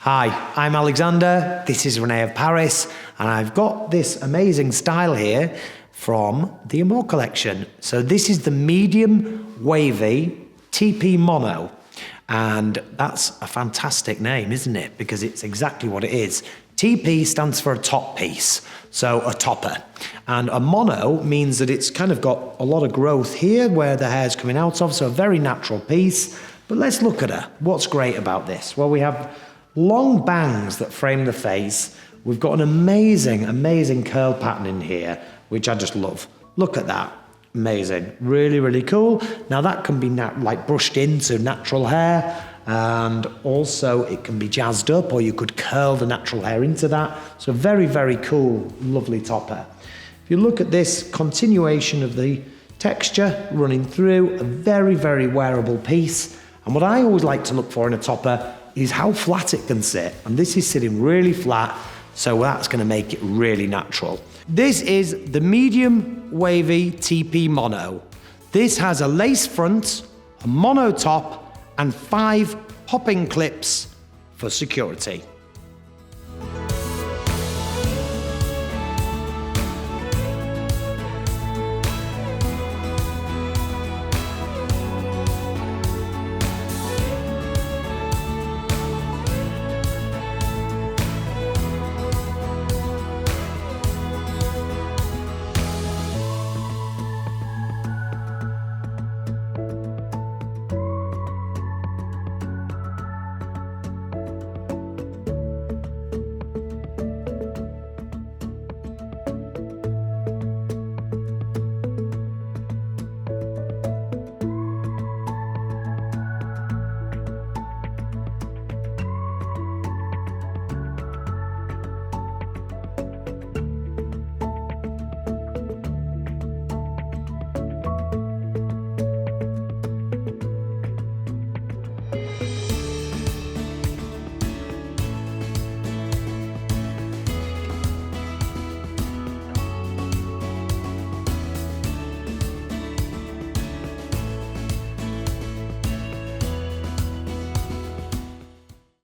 Hi, I'm Alexander, this is René of Paris, and I've got this amazing style here from the Amore Collection. So this is the Medium Wavy TP Mono, and that's a fantastic name, isn't it? Because it's exactly what it is. TP stands for a top piece, so a topper. And a mono means that it's kind of got a lot of growth here where the hair's coming out of, so a very natural piece. But let's look at her. What's great about this? Well, we have long bangs that frame the face. We've got an amazing, amazing curl pattern in here, which I just love. Look at that. Amazing. Really, really cool. Now that can be like brushed into natural hair, and also it can be jazzed up, or you could curl the natural hair into that. So very, very cool, lovely topper. If you look at this continuation of the texture running through, a very, very wearable piece. And what I always like to look for in a topper is how flat it can sit. And this is sitting really flat, so that's going to make it really natural. This is the Medium Wavy TP Mono. This has a lace front, a mono top, and 5 popping clips for security.